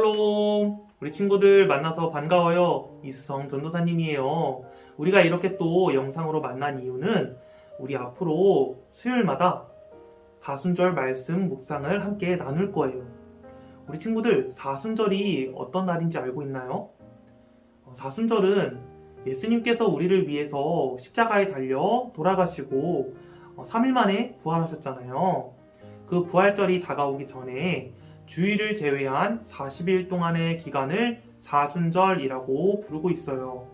샬롬! 우리 친구들 만나서 반가워요. 이수성 전도사님이에요. 우리가 이렇게 또 영상으로 만난 이유는 우리 앞으로 수요일마다 사순절 말씀 묵상을 함께 나눌 거예요. 우리 친구들 사순절이 어떤 날인지 알고 있나요? 사순절은 예수님께서 우리를 위해서 십자가에 달려 돌아가시고 3일 만에 부활하셨잖아요. 그 부활절이 다가오기 전에 주일을 제외한 40일 동안의 기간을 사순절이라고 부르고 있어요.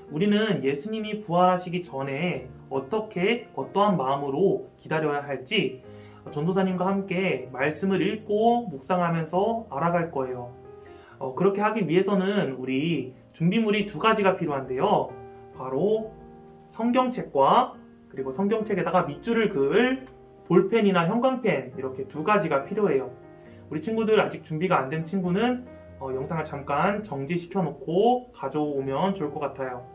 우리는 예수님이 부활하시기 전에 어떠한 마음으로 기다려야 할지 전도사님과 함께 말씀을 읽고 묵상하면서 알아갈 거예요. 그렇게 하기 위해서는 우리 준비물이 두 가지가 필요한데요. 바로 성경책과 그리고 성경책에다가 밑줄을 그을 볼펜이나 형광펜 이렇게 두 가지가 필요해요. 우리 친구들 아직 준비가 안 된 친구는 영상을 잠깐 정지시켜 놓고 가져오면 좋을 것 같아요.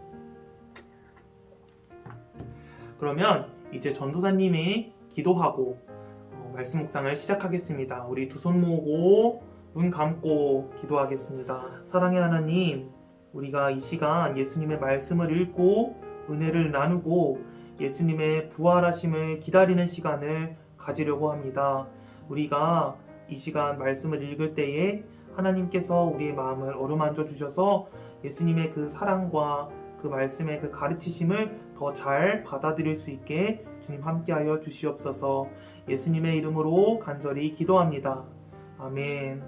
그러면 이제 전도사님이 기도하고 말씀 묵상을 시작하겠습니다. 우리 두 손 모으고 눈 감고 기도하겠습니다. 사랑의 하나님, 우리가 이 시간 예수님의 말씀을 읽고 은혜를 나누고 예수님의 부활하심을 기다리는 시간을 가지려고 합니다. 우리가 이 시간 말씀을 읽을 때에 하나님께서 우리의 마음을 어루만져 주셔서 예수님의 그 사랑과 그 말씀의 그 가르치심을 더 잘 받아들일 수 있게 주님 함께하여 주시옵소서. 예수님의 이름으로 간절히 기도합니다. 아멘.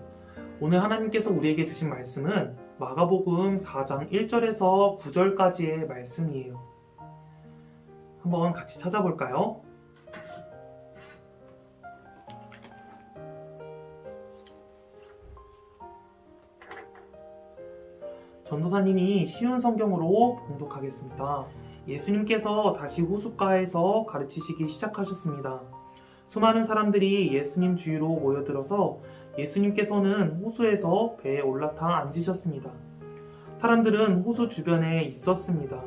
오늘 하나님께서 우리에게 주신 말씀은 마가복음 4장 1절에서 9절까지의 말씀이에요. 한번 같이 찾아볼까요? 전도사님이 쉬운 성경으로 봉독하겠습니다. 예수님께서 다시 호숫가에서 가르치시기 시작하셨습니다. 수많은 사람들이 예수님 주위로 모여들어서 예수님께서는 호수에서 배에 올라타 앉으셨습니다. 사람들은 호수 주변에 있었습니다.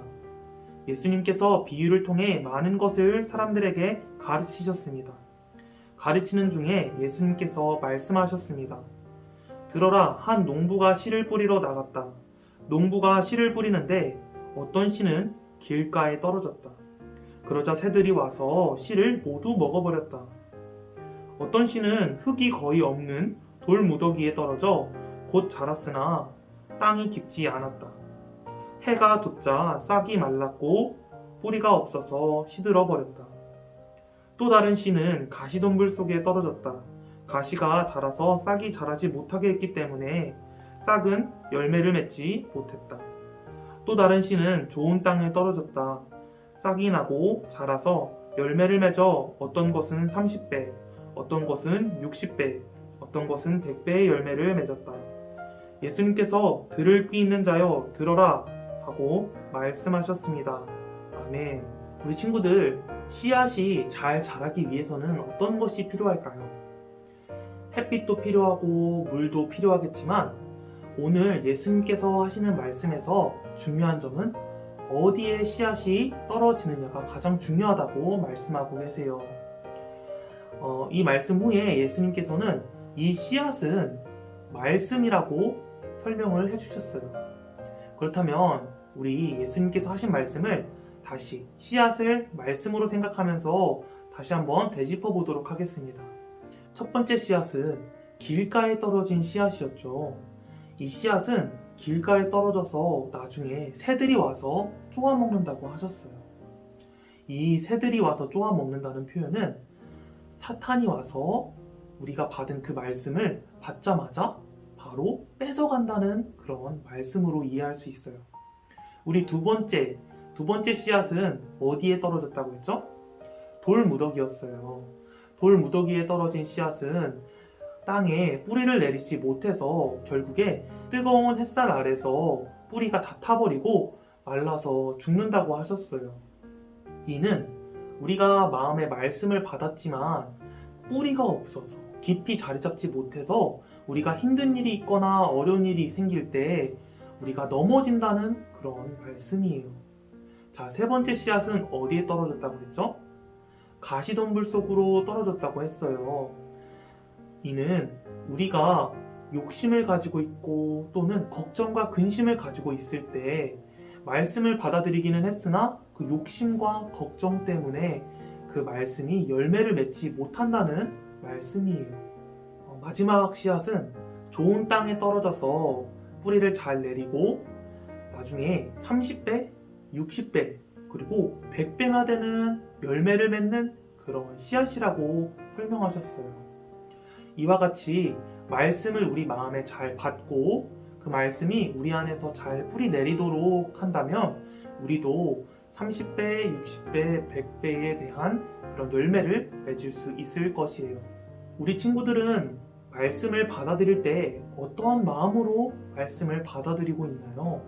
예수님께서 비유를 통해 많은 것을 사람들에게 가르치셨습니다. 가르치는 중에 예수님께서 말씀하셨습니다. 들어라, 한 농부가 씨를 뿌리러 나갔다. 농부가 씨를 뿌리는데 어떤 씨는 길가에 떨어졌다. 그러자 새들이 와서 씨를 모두 먹어버렸다. 어떤 씨는 흙이 거의 없는 돌무더기에 떨어져 곧 자랐으나 땅이 깊지 않았다. 해가 돋자 싹이 말랐고 뿌리가 없어서 시들어 버렸다. 또 다른 씨는 가시덤불 속에 떨어졌다. 가시가 자라서 싹이 자라지 못하게 했기 때문에 싹은 열매를 맺지 못했다. 또 다른 씨는 좋은 땅에 떨어졌다. 싹이 나고 자라서 열매를 맺어 어떤 것은 30배, 어떤 것은 60배, 어떤 것은 100배의 열매를 맺었다. 예수님께서 들을 귀 있는 자여 들어라 하고 말씀하셨습니다. 아멘. 우리 친구들, 씨앗이 잘 자라기 위해서는 어떤 것이 필요할까요? 햇빛도 필요하고 물도 필요하겠지만 오늘 예수님께서 하시는 말씀에서 중요한 점은 어디에 씨앗이 떨어지느냐가 가장 중요하다고 말씀하고 계세요. 이 말씀 후에 예수님께서는 이 씨앗은 말씀이라고 설명을 해주셨어요. 그렇다면 우리 예수님께서 하신 말씀을 다시 씨앗을 말씀으로 생각하면서 다시 한번 되짚어 보도록 하겠습니다. 첫 번째 씨앗은 길가에 떨어진 씨앗이었죠. 이 씨앗은 길가에 떨어져서 나중에 새들이 와서 쪼아 먹는다고 하셨어요. 이 새들이 와서 쪼아 먹는다는 표현은 사탄이 와서 우리가 받은 그 말씀을 받자마자 바로 뺏어간다는 그런 말씀으로 이해할 수 있어요. 우리 두 번째 씨앗은 어디에 떨어졌다고 했죠? 돌무더기였어요. 돌무더기에 떨어진 씨앗은 땅에 뿌리를 내리지 못해서 결국에 뜨거운 햇살 아래서 뿌리가 다 타버리고 말라서 죽는다고 하셨어요. 이는 우리가 마음의 말씀을 받았지만 뿌리가 없어서 깊이 자리 잡지 못해서 우리가 힘든 일이 있거나 어려운 일이 생길 때 우리가 넘어진다는 그런 말씀이에요. 자, 세 번째 씨앗은 어디에 떨어졌다고 했죠? 가시덤불 속으로 떨어졌다고 했어요. 이는 우리가 욕심을 가지고 있고 또는 걱정과 근심을 가지고 있을 때 말씀을 받아들이기는 했으나 그 욕심과 걱정 때문에 그 말씀이 열매를 맺지 못한다는 말씀이에요. 마지막 씨앗은 좋은 땅에 떨어져서 뿌리를 잘 내리고 나중에 30배, 60배, 그리고 100배나 되는 열매를 맺는 그런 씨앗이라고 설명하셨어요. 이와 같이 말씀을 우리 마음에 잘 받고 그 말씀이 우리 안에서 잘 뿌리 내리도록 한다면 우리도 30배, 60배, 100배에 대한 그런 열매를 맺을 수 있을 것이에요. 우리 친구들은 말씀을 받아들일 때 어떠한 마음으로 말씀을 받아들이고 있나요?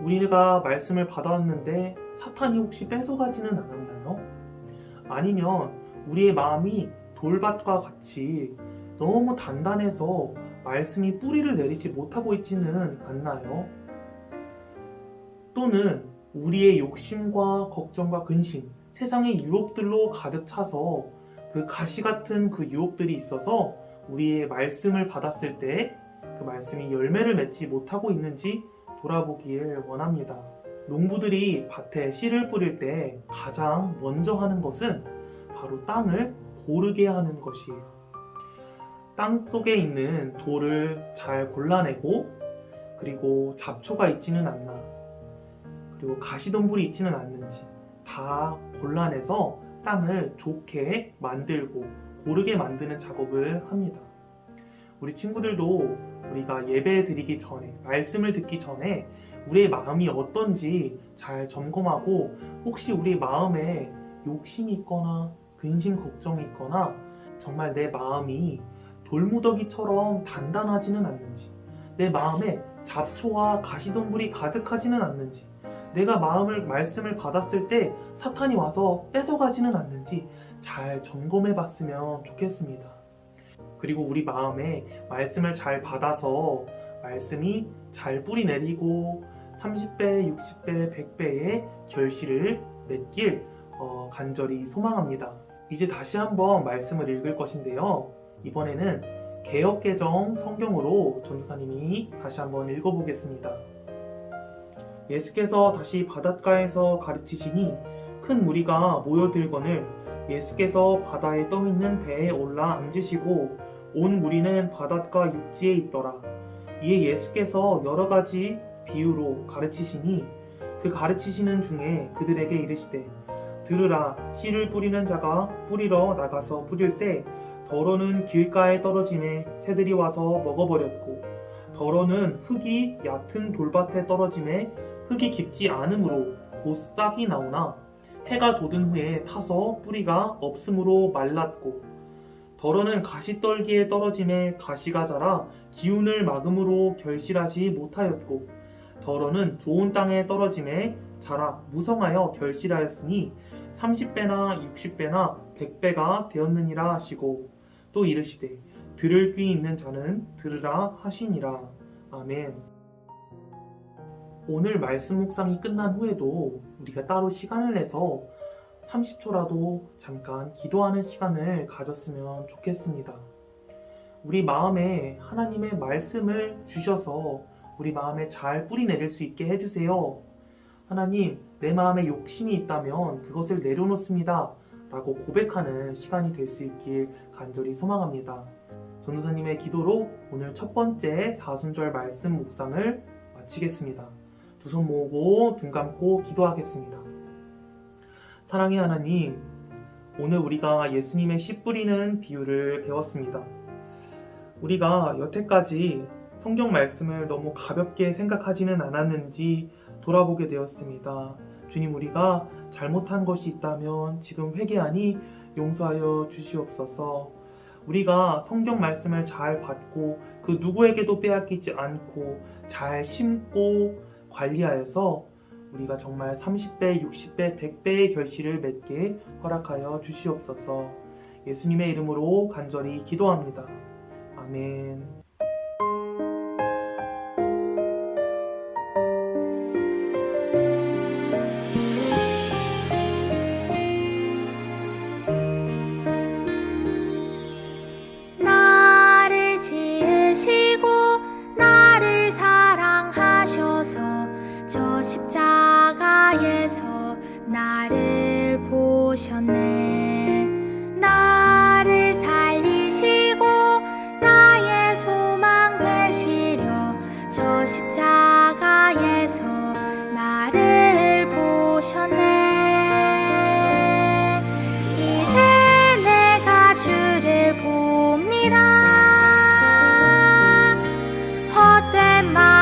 우리가 말씀을 받았는데 사탄이 혹시 뺏어가지는 않았나요? 아니면 우리의 마음이 돌밭과 같이 너무 단단해서 말씀이 뿌리를 내리지 못하고 있지는 않나요? 또는 우리의 욕심과 걱정과 근심, 세상의 유혹들로 가득 차서 그 가시 같은 그 유혹들이 있어서 우리의 말씀을 받았을 때 그 말씀이 열매를 맺지 못하고 있는지 돌아보길 원합니다. 농부들이 밭에 씨를 뿌릴 때 가장 먼저 하는 것은 바로 땅을 고르게 하는 것이에요. 땅 속에 있는 돌을 잘 골라내고 그리고 잡초가 있지는 않나 그리고 가시덤불이 있지는 않는지 다 골라내서 땅을 좋게 만들고 고르게 만드는 작업을 합니다. 우리 친구들도 우리가 예배 드리기 전에 말씀을 듣기 전에 우리의 마음이 어떤지 잘 점검하고 혹시 우리 마음에 욕심이 있거나 근심 걱정이 있거나 정말 내 마음이 돌무더기처럼 단단하지는 않는지 내 마음에 잡초와 가시덤불이 가득하지는 않는지 내가 말씀을 받았을 때 사탄이 와서 뺏어가지는 않는지 잘 점검해 봤으면 좋겠습니다. 그리고 우리 마음에 말씀을 잘 받아서 말씀이 잘 뿌리 내리고 30배, 60배, 100배의 결실을 맺길 간절히 소망합니다. 이제 다시 한번 말씀을 읽을 것인데요. 이번에는 개역개정 성경으로 전도사님이 다시 한번 읽어보겠습니다. 예수께서 다시 바닷가에서 가르치시니 큰 무리가 모여들거늘 예수께서 바다에 떠있는 배에 올라 앉으시고 온 무리는 바닷가 육지에 있더라. 이에 예수께서 여러 가지 비유로 가르치시니 그 가르치시는 중에 그들에게 이르시되 들으라 씨를 뿌리는 자가 뿌리러 나가서 뿌릴새 더러는 길가에 떨어짐에 새들이 와서 먹어버렸고 더러는 흙이 얕은 돌밭에 떨어짐에 흙이 깊지 않으므로 곧 싹이 나오나 해가 돋은 후에 타서 뿌리가 없으므로 말랐고 더러는 가시떨기에 떨어짐에 가시가 자라 기운을 막음으로 결실하지 못하였고 더러는 좋은 땅에 떨어짐에 자라 무성하여 결실하였으니 30배나 60배나 100배가 되었느니라 하시고 또 이르시되 들을 귀 있는 자는 들으라 하시니라. 아멘. 오늘 말씀 묵상이 끝난 후에도 우리가 따로 시간을 내서 30초라도 잠깐 기도하는 시간을 가졌으면 좋겠습니다. 우리 마음에 하나님의 말씀을 주셔서 우리 마음에 잘 뿌리 내릴 수 있게 해주세요. 하나님, 내 마음에 욕심이 있다면 그것을 내려놓습니다. 라고 고백하는 시간이 될 수 있길 간절히 소망합니다. 전도사님의 기도로 오늘 첫 번째 사순절 말씀 묵상을 마치겠습니다. 두 손 모으고 눈 감고 기도하겠습니다. 사랑의 하나님, 오늘 우리가 예수님의 씨 뿌리는 비유를 배웠습니다. 우리가 여태까지 성경 말씀을 너무 가볍게 생각하지는 않았는지 돌아보게 되었습니다. 주님, 우리가 잘못한 것이 있다면 지금 회개하니 용서하여 주시옵소서. 우리가 성경 말씀을 잘 받고 그 누구에게도 빼앗기지 않고 잘 심고 관리하여서 우리가 정말 30배, 60배, 100배의 결실을 맺게 허락하여 주시옵소서. 예수님의 이름으로 간절히 기도합니다. 아멘. 나를 지으신 나를 보셨네. 나를 살리시고 나의 소망 되시려 저 십자가에서 나를 보셨네. 이제 내가 주를 봅니다. 헛된 말